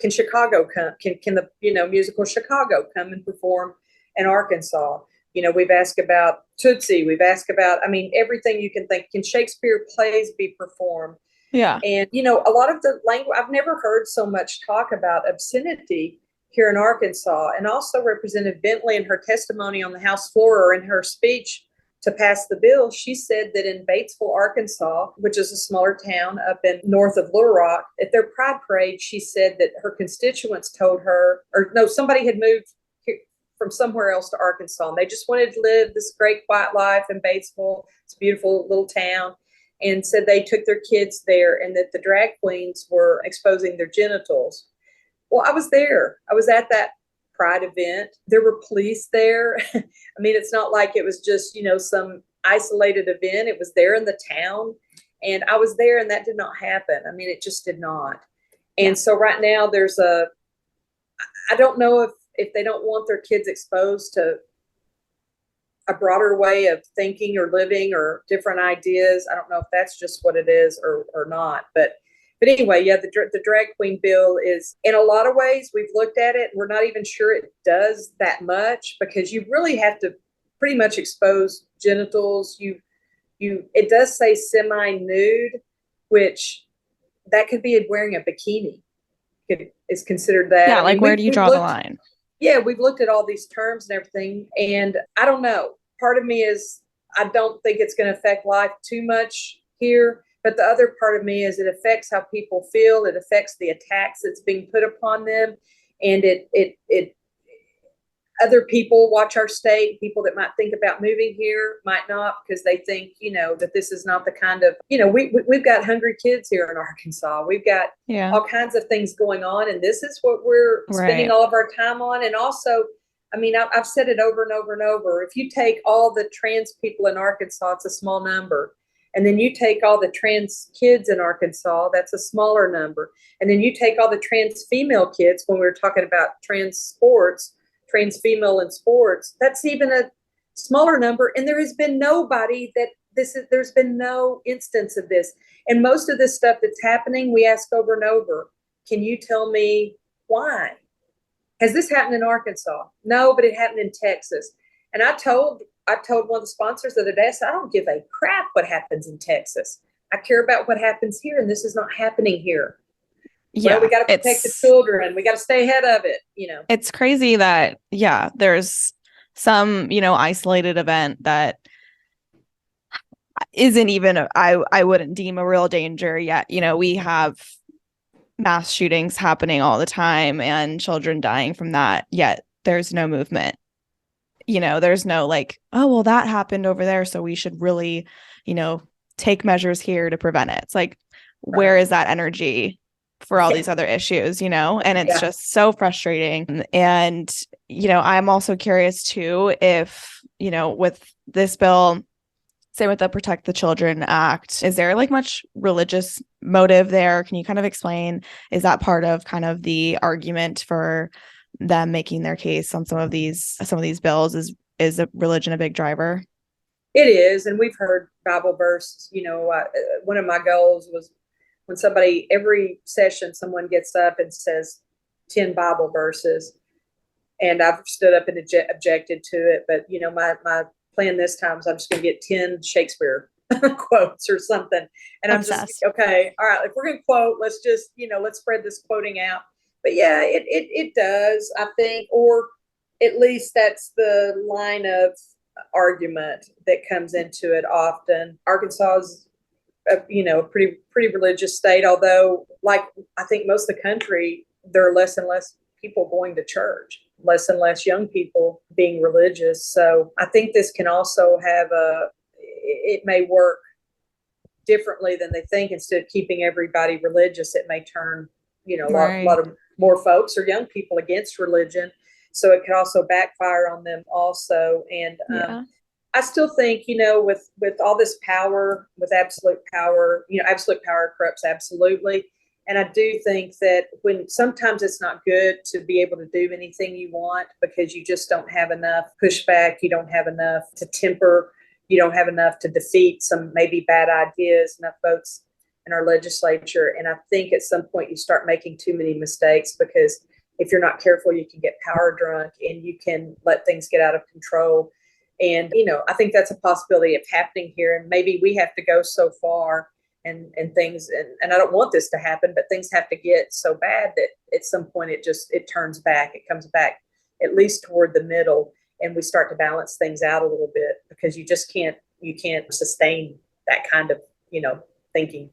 Speaker 3: Chicago come, can the, musical Chicago come and perform in Arkansas? We've asked about Tootsie. We've asked about, everything you can think. Can Shakespeare plays be performed?
Speaker 4: Yeah.
Speaker 3: And, a lot of the language, I've never heard so much talk about obscenity here in Arkansas. And also Representative Bentley in her testimony on the House floor or in her speech to pass the bill, she said that in Batesville, Arkansas, which is a smaller town up in north of Little Rock, at their Pride Parade, she said that her constituents told her, somebody had moved from somewhere else to Arkansas, and they just wanted to live this great quiet life in Batesville. It's a beautiful little town, and said they took their kids there and that the drag queens were exposing their genitals. Well, I was there. I was at that Pride event. There were police there. It's not like it was just, some isolated event. It was there in the town. And I was there and that did not happen. It just did not. And so right now I don't know if they don't want their kids exposed to a broader way of thinking or living or different ideas. I don't know if that's just what it is or not, but anyway, yeah, the drag queen bill is, in a lot of ways, we've looked at it. We're not even sure it does that much, because you really have to pretty much expose genitals. It does say semi-nude, which that could be wearing a bikini. Is considered that.
Speaker 1: Yeah, like where do you draw the line?
Speaker 3: Yeah, we've looked at all these terms and everything, and I don't know. Part of me is, I don't think it's going to affect life too much here. But the other part of me is, it affects how people feel. It affects the attacks that's being put upon them. And it other people watch our state, people that might think about moving here might not, because they think, that this is not the kind of, we've got hungry kids here in Arkansas. We've got all kinds of things going on. And this is what we're spending all of our time on. And also, I mean, I've said it over and over and over. If you take all the trans people in Arkansas, it's a small number. And then you take all the trans kids in Arkansas, that's a smaller number. And then you take all the trans female kids, when we were talking about trans female in sports, that's even a smaller number. And there has been nobody there's been no instance of this. And most of this stuff that's happening, we ask over and over, can you tell me why? Has this happened in Arkansas? No, but it happened in Texas. And I told one of the sponsors the other day, I said, I don't give a crap what happens in Texas. I care about what happens here, and this is not happening here. Yeah, well, we got to protect the children. We got to stay ahead of it.
Speaker 1: It's crazy that there's some isolated event that isn't even I wouldn't deem a real danger yet. We have mass shootings happening all the time and children dying from that, yet there's no movement. There's no like, oh, well, that happened over there, so we should really, take measures here to prevent it. It's like, where is that energy for all these other issues, and it's just so frustrating. And, I'm also curious too, if, with this bill, say with the Protect the Children Act, is there like much religious motive there? Can you kind of explain, is that part of kind of the argument for them making their case on some of these bills? Is a religion a big driver?
Speaker 3: It is. And we've heard Bible verses. One of my goals was, when every session, someone gets up and says 10 Bible verses, and I've stood up and objected to it. But, my plan this time is I'm just going to get 10 Shakespeare quotes or something. And I'm just, okay, all right, if we're going to quote, let's just, let's spread this quoting out. But yeah, it does, I think, or at least that's the line of argument that comes into it often. Arkansas is a pretty religious state, although, like I think most of the country, there are less and less people going to church, less and less young people being religious. So I think this can also have it may work differently than they think. Instead of keeping everybody religious, it may turn, a lot of more folks or young people against religion. So it could also backfire on them also. And I still think, with all this power, with absolute power, absolute power corrupts absolutely. And I do think that when sometimes it's not good to be able to do anything you want, because you just don't have enough pushback. You don't have enough to temper. You don't have enough to defeat some maybe bad ideas, enough votes in our legislature. And I think at some point you start making too many mistakes, because if you're not careful, you can get power drunk and you can let things get out of control. And, I think that's a possibility of happening here. And maybe we have to go so far and things, and I don't want this to happen, but things have to get so bad that at some point it turns back. It comes back at least toward the middle, and we start to balance things out a little bit, because you can't sustain that kind of, thinking.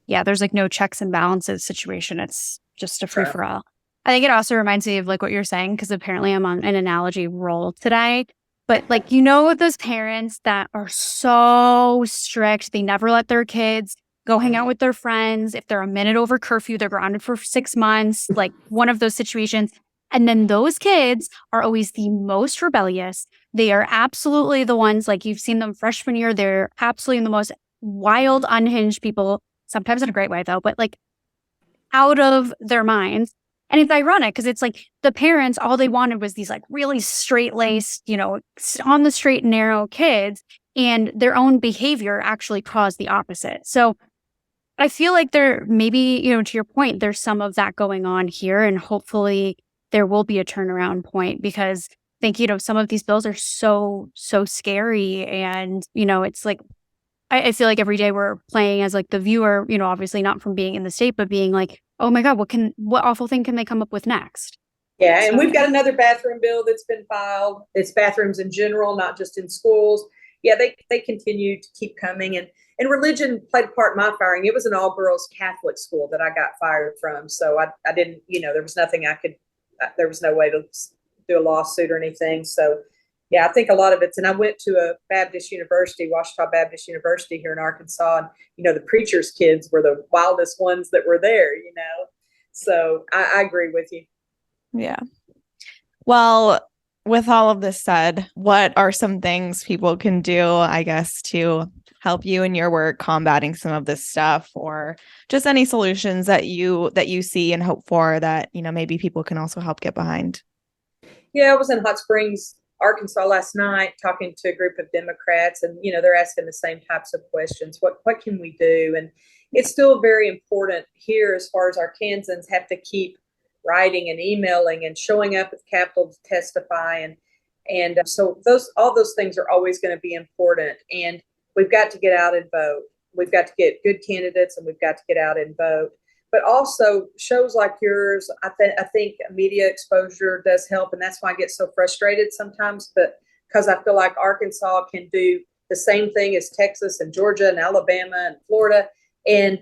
Speaker 2: Yeah, there's like no checks and balances situation. It's just a free for all. I think it also reminds me of like what you're saying, because apparently I'm on an analogy roll today. But like, those parents that are so strict, they never let their kids go hang out with their friends. If they're a minute over curfew, they're grounded for 6 months, like one of those situations. And then those kids are always the most rebellious. They are absolutely the ones, like you've seen them freshman year, they're absolutely the most wild, unhinged people, sometimes in a great way though, but like out of their minds. And it's ironic because it's like the parents, all they wanted was these like really straight-laced, on the straight and narrow kids, and their own behavior actually caused the opposite. So I feel like there maybe, to your point, there's some of that going on here, and hopefully there will be a turnaround point, because I think, some of these bills are so scary. And, it's like, I feel like every day we're playing as like the viewer, obviously not from being in the state, but being like, oh my God, what awful thing can they come up with next?
Speaker 3: Yeah, and we've got another bathroom bill that's been filed. It's bathrooms in general, not just in schools. Yeah, they continue to keep coming. And religion played a part in my firing. It was an all-girls Catholic school that I got fired from. So I didn't, there was nothing there was no way to do a lawsuit or anything. So yeah, I think a lot of it's, and I went to a Baptist university, Ouachita Baptist University here in Arkansas. And, the preachers' kids were the wildest ones that were there, So I agree with you.
Speaker 1: Yeah. Well, with all of this said, what are some things people can do, I guess, to help you in your work combating some of this stuff, or just any solutions that you see and hope for that, maybe people can also help get behind?
Speaker 3: Yeah, I was in Hot Springs, Arkansas last night talking to a group of Democrats, and they're asking the same types of questions. What can we do? And it's still very important here, as far as Arkansans have to keep writing and emailing and showing up at the Capitol to testify, and so all those things are always going to be important. And we've got to get out and vote. We've got to get good candidates, and we've got to get out and vote. But also shows like yours, I think media exposure does help. And that's why I get so frustrated sometimes, but because I feel like Arkansas can do the same thing as Texas and Georgia and Alabama and Florida. And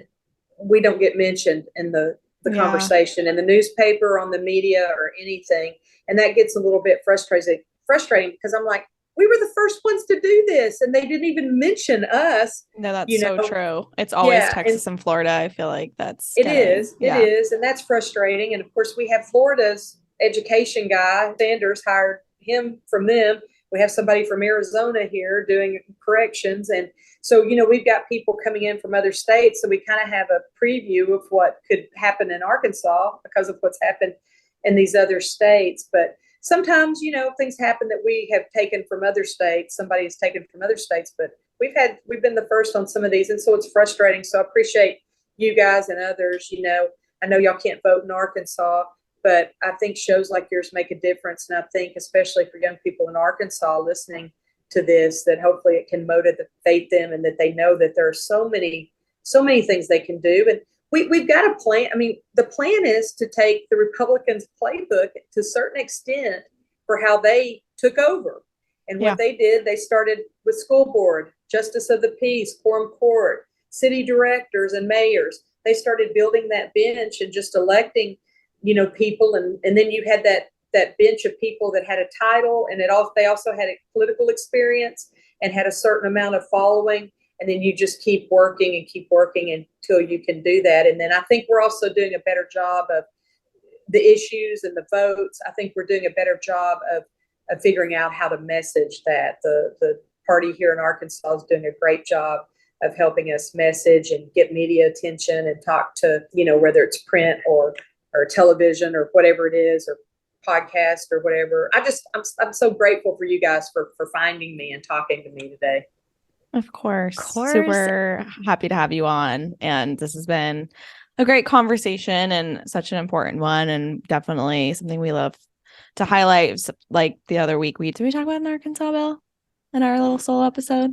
Speaker 3: we don't get mentioned in the conversation in the newspaper, on the media, or anything. And that gets a little bit frustrating because I'm like, we were the first ones to do this, and they didn't even mention us.
Speaker 1: No, that's so true. It's always Texas and Florida. I feel like it
Speaker 3: is. And that's frustrating. And of course, we have Florida's education guy, Sanders, hired him from them. We have somebody from Arizona here doing corrections. And so, we've got people coming in from other states. So we kind of have a preview of what could happen in Arkansas because of what's happened in these other states. But sometimes, things happen that we have taken from other states. Somebody has taken from other states, but we've been the first on some of these. And so it's frustrating. So I appreciate you guys and others. I know y'all can't vote in Arkansas, but I think shows like yours make a difference. And I think especially for young people in Arkansas listening to this, that hopefully it can motivate them, and that they know that there are so many things they can do. And we've got a plan. I mean, the plan is to take the Republicans' playbook to a certain extent for how they took over. And what they did, they started with school board, justice of the peace, quorum court, city directors and mayors. They started building that bench and just electing, people. And then you had that bench of people that had a title, and they also had a political experience and had a certain amount of following. And then you just keep working until you can do that. And then I think we're also doing a better job of the issues and the votes. I think we're doing a better job of figuring out how to message that. The party here in Arkansas is doing a great job of helping us message and get media attention and talk to, whether it's print or television or whatever it is, or podcast or whatever. I'm so grateful for you guys for finding me and talking to me today.
Speaker 1: Of course. Super happy to have you on. And this has been a great conversation and such an important one, and definitely something we love to highlight. Like the other week, did we talk about an Arkansas bill in our little solo episode?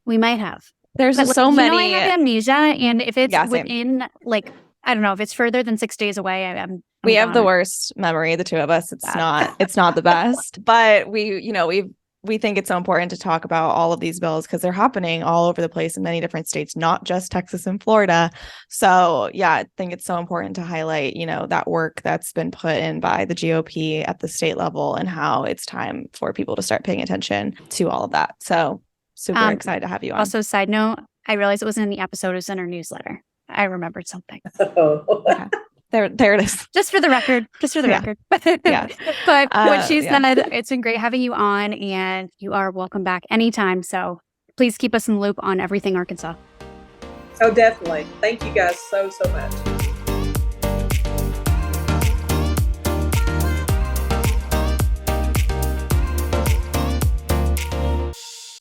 Speaker 2: We might have.
Speaker 1: There's so many.
Speaker 2: I have amnesia, and if it's within, I don't know, if it's further than 6 days away,
Speaker 1: we have the worst memory, the two of us. It's not the best, but we think it's so important to talk about all of these bills because they're happening all over the place in many different states, not just Texas and Florida. So yeah, I think it's so important to highlight, that work that's been put in by the GOP at the state level, and how it's time for people to start paying attention to all of that. So super excited to have you on.
Speaker 2: Also, side note, I realized it wasn't in the episode, it was in our newsletter. I remembered something.
Speaker 1: Okay. There it is.
Speaker 2: Just for the record.
Speaker 1: Yeah.
Speaker 2: But what she said, it's been great having you on, and you are welcome back anytime. So please keep us in the loop on everything Arkansas.
Speaker 3: Oh, definitely. Thank you guys so much.